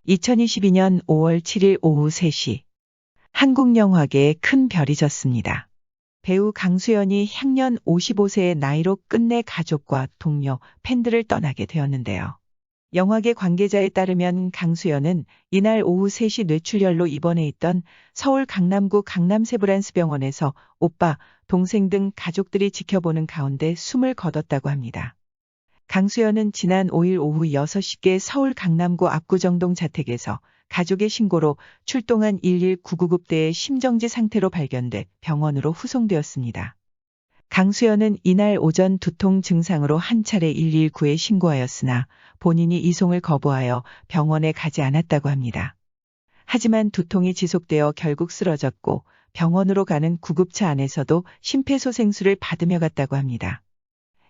2022년 5월 7일 오후 3시 한국 영화계에 큰 별이 졌습니다. 배우 강수연이 향년 55세의 나이로 끝내 가족과 동료, 팬들을 떠나게 되었는데요. 영화계 관계자에 따르면 강수연은 이날 오후 3시 뇌출혈로 입원해 있던 서울 강남구 강남세브란스병원에서 오빠, 동생 등 가족들이 지켜보는 가운데 숨을 거뒀다고 합니다. 강수연은 지난 5일 오후 6시께 서울 강남구 압구정동 자택에서 가족의 신고로 출동한 119구급대의 심정지 상태로 발견돼 병원으로 후송되었습니다. 강수연은 이날 오전 두통 증상으로 한 차례 119에 신고하였으나 본인이 이송을 거부하여 병원에 가지 않았다고 합니다. 하지만 두통이 지속되어 결국 쓰러졌고 병원으로 가는 구급차 안에서도 심폐소생술을 받으며 갔다고 합니다.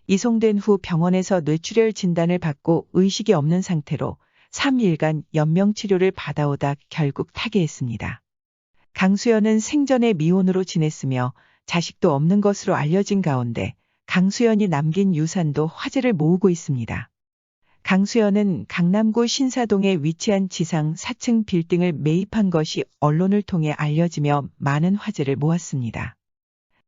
이송된 후 병원에서 뇌출혈 진단을 받고 의식이 없는 상태로 3일간 연명치료를 받아오다 결국 타계했습니다. 강수연은 생전에 미혼으로 지냈으며 자식도 없는 것으로 알려진 가운데 강수연이 남긴 유산도 화제를 모으고 있습니다. 강수연은 강남구 신사동에 위치한 지상 4층 빌딩을 매입한 것이 언론을 통해 알려지며 많은 화제를 모았습니다.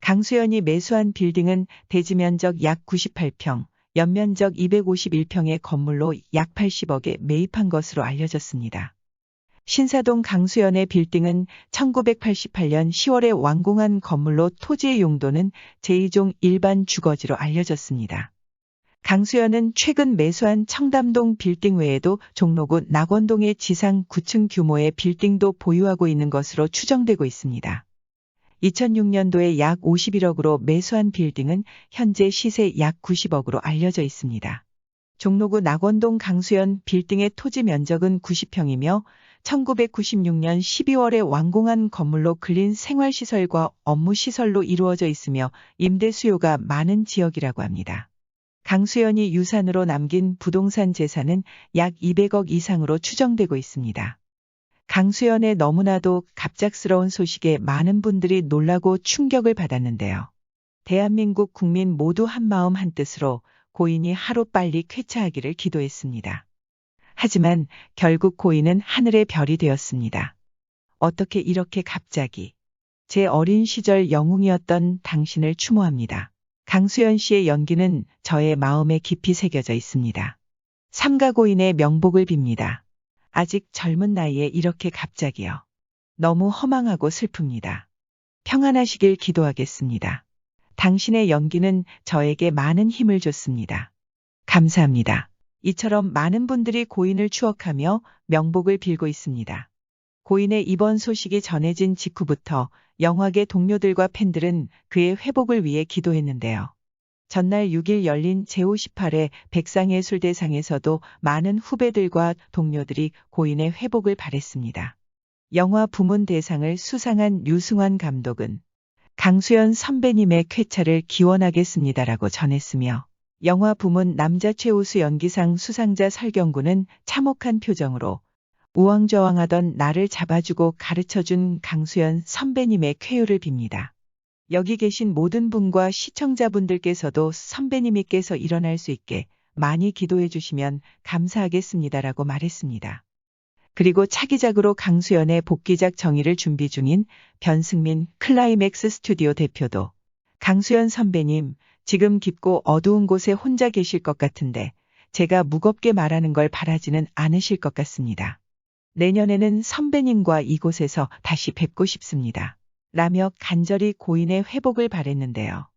강수연이 매수한 빌딩은 대지 면적 약 98평, 연면적 251평의 건물로 약 80억에 매입한 것으로 알려졌습니다. 신사동 강수연의 빌딩은 1988년 10월에 완공한 건물로 토지의 용도는 제2종 일반 주거지로 알려졌습니다. 강수연은 최근 매수한 청담동 빌딩 외에도 종로구 낙원동의 지상 9층 규모의 빌딩도 보유하고 있는 것으로 추정되고 있습니다. 2006년도에 약 51억으로 매수한 빌딩은 현재 시세 약 90억으로 알려져 있습니다. 종로구 낙원동 강수연 빌딩의 토지 면적은 90평이며 1996년 12월에 완공한 건물로 근린 생활시설과 업무시설로 이루어져 있으며 임대 수요가 많은 지역이라고 합니다. 강수연이 유산으로 남긴 부동산 재산은 약 200억 이상으로 추정되고 있습니다. 강수연의 너무나도 갑작스러운 소식에 많은 분들이 놀라고 충격을 받았는데요. 대한민국 국민 모두 한마음 한뜻으로 고인이 하루빨리 쾌차하기를 기도했습니다. 하지만 결국 고인은 하늘의 별이 되었습니다. 어떻게 이렇게 갑자기. 제 어린 시절 영웅이었던 당신을 추모합니다. 강수연 씨의 연기는 저의 마음에 깊이 새겨져 있습니다. 삼가 고인의 명복을 빕니다. 아직 젊은 나이에 이렇게 갑자기요. 너무 허망하고 슬픕니다. 평안하시길 기도하겠습니다. 당신의 연기는 저에게 많은 힘을 줬습니다. 감사합니다. 이처럼 많은 분들이 고인을 추억하며 명복을 빌고 있습니다. 고인의 입원 소식이 전해진 직후부터 영화계 동료들과 팬들은 그의 회복을 위해 기도했는데요. 전날 6일 열린 제58회 백상예술대상에서도 많은 후배들과 동료들이 고인의 회복을 바랬습니다. 영화 부문 대상을 수상한 류승환 감독은 강수연 선배님의 쾌차를 기원하겠습니다라고 전했으며 영화 부문 남자 최우수 연기상 수상자 설경구는 참혹한 표정으로 우왕좌왕하던 나를 잡아주고 가르쳐준 강수연 선배님의 쾌유를 빕니다. 여기 계신 모든 분과 시청자분들께서도 선배님께서 일어날 수 있게 많이 기도해 주시면 감사하겠습니다라고 말했습니다. 그리고 차기작으로 강수연의 복귀작 정의를 준비 중인 변승민 클라이맥스 스튜디오 대표도 강수연 선배님, 지금 깊고 어두운 곳에 혼자 계실 것 같은데 제가 무겁게 말하는 걸 바라지는 않으실 것 같습니다. 내년에는 선배님과 이곳에서 다시 뵙고 싶습니다. 라며 간절히 고인의 회복을 바랬는데요.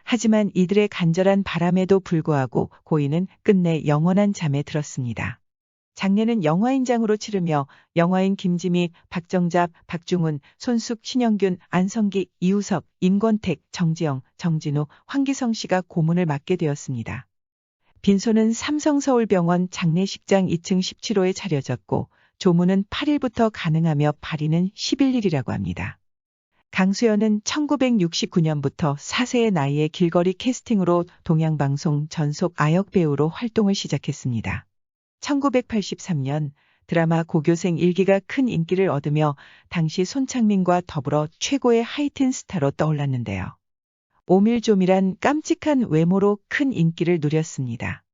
하지만 이들의 간절한 바람에도 불구하고 고인은 끝내 영원한 잠에 들었습니다. 장례는 영화인장으로 치르며 영화인 김지미, 박정잡, 박중훈, 손숙, 신영균, 안성기, 이우섭, 임권택, 정지영, 정진우, 황기성 씨가 고문을 맡게 되었습니다. 빈소는 삼성서울병원 장례식장 2층 17호에 차려졌고 조문은 8일부터 가능하며 발인은 11일이라고 합니다. 강수연은 1969년부터 4세의 나이에 길거리 캐스팅으로 동양방송 전속 아역 배우로 활동을 시작했습니다. 1983년 드라마 고교생 일기가 큰 인기를 얻으며 당시 손창민과 더불어 최고의 하이틴 스타로 떠올랐는데요. 오밀조밀한 깜찍한 외모로 큰 인기를 누렸습니다.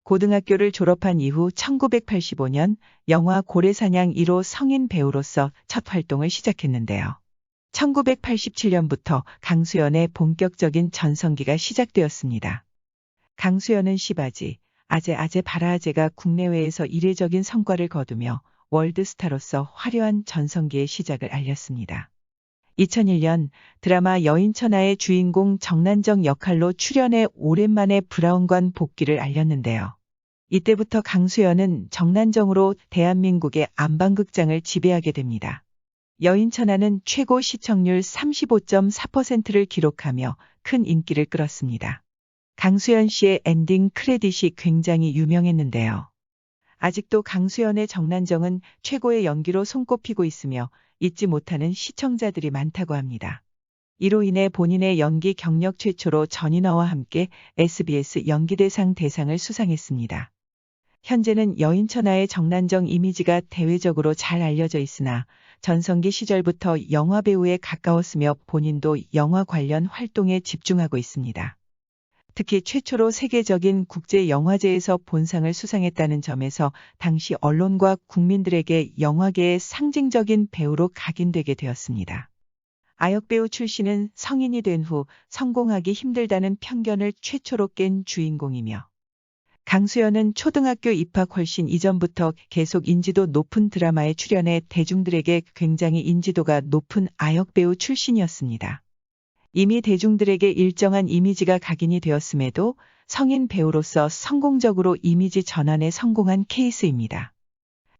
고등학교를 졸업한 이후 1985년 영화 고래사냥 1호 성인 배우로서 첫 활동을 시작했는데요. 1987년부터 강수연의 본격적인 전성기가 시작되었습니다. 강수연은 시바지, 아재 바라아재가 국내외에서 이례적인 성과를 거두며 월드스타로서 화려한 전성기의 시작을 알렸습니다. 2001년 드라마 여인천하의 주인공 정난정 역할로 출연해 오랜만에 브라운관 복귀를 알렸는데요. 이때부터 강수연은 정난정으로 대한민국의 안방극장을 지배하게 됩니다. 여인천하는 최고 시청률 35.4%를 기록하며 큰 인기를 끌었습니다. 강수연 씨의 엔딩 크레딧이 굉장히 유명했는데요. 아직도 강수연의 정난정은 최고의 연기로 손꼽히고 있으며 잊지 못하는 시청자들이 많다고 합니다. 이로 인해 본인의 연기 경력 최초로 전인화와 함께 SBS 연기대상 대상을 수상했습니다. 현재는 여인천하의 정난정 이미지가 대외적으로 잘 알려져 있으나 전성기 시절부터 영화배우에 가까웠으며 본인도 영화 관련 활동에 집중하고 있습니다. 특히 최초로 세계적인 국제영화제에서 본상을 수상했다는 점에서 당시 언론과 국민들에게 영화계의 상징적인 배우로 각인되게 되었습니다. 아역배우 출신은 성인이 된 후 성공하기 힘들다는 편견을 최초로 깬 주인공이며 강수연은 초등학교 입학 훨씬 이전부터 계속 인지도 높은 드라마에 출연해 대중들에게 굉장히 인지도가 높은 아역배우 출신이었습니다. 이미 대중들에게 일정한 이미지가 각인이 되었음에도 성인 배우로서 성공적으로 이미지 전환에 성공한 케이스입니다.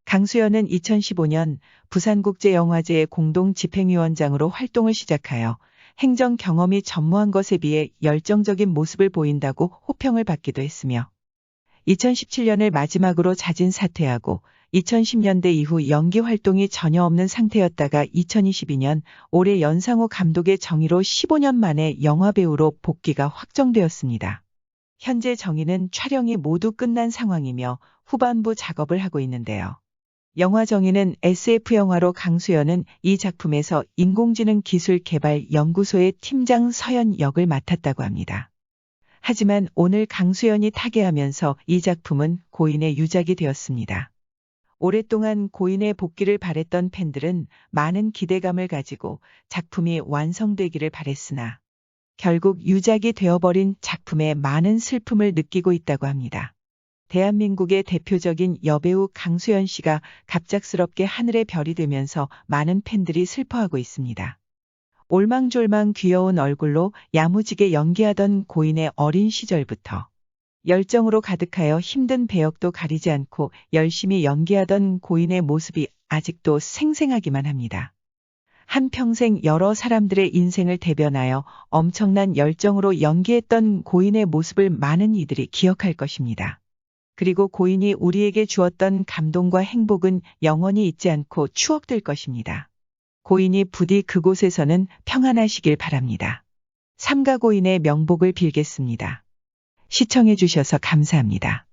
강수연은 2015년 부산국제영화제의 공동 집행위원장으로 활동을 시작하여 행정 경험이 전무한 것에 비해 열정적인 모습을 보인다고 호평을 받기도 했으며 2017년을 마지막으로 자진 사퇴하고 2010년대 이후 연기 활동이 전혀 없는 상태였다가 2022년 올해 연상호 감독의 정의로 15년 만에 영화배우로 복귀가 확정되었습니다. 현재 정의는 촬영이 모두 끝난 상황이며 후반부 작업을 하고 있는데요. 영화 정의는 SF 영화로 강수연은 이 작품에서 인공지능 기술 개발 연구소의 팀장 서연 역을 맡았다고 합니다. 하지만 오늘 강수연이 타계하면서 이 작품은 고인의 유작이 되었습니다. 오랫동안 고인의 복귀를 바랬던 팬들은 많은 기대감을 가지고 작품이 완성되기를 바랬으나 결국 유작이 되어버린 작품에 많은 슬픔을 느끼고 있다고 합니다. 대한민국의 대표적인 여배우 강수연 씨가 갑작스럽게 하늘의 별이 되면서 많은 팬들이 슬퍼하고 있습니다. 올망졸망 귀여운 얼굴로 야무지게 연기하던 고인의 어린 시절부터 열정으로 가득하여 힘든 배역도 가리지 않고 열심히 연기하던 고인의 모습이 아직도 생생하기만 합니다. 한평생 여러 사람들의 인생을 대변하여 엄청난 열정으로 연기했던 고인의 모습을 많은 이들이 기억할 것입니다. 그리고 고인이 우리에게 주었던 감동과 행복은 영원히 잊지 않고 추억될 것입니다. 고인이 부디 그곳에서는 평안하시길 바랍니다. 삼가 고인의 명복을 빌겠습니다. 시청해 주셔서 감사합니다.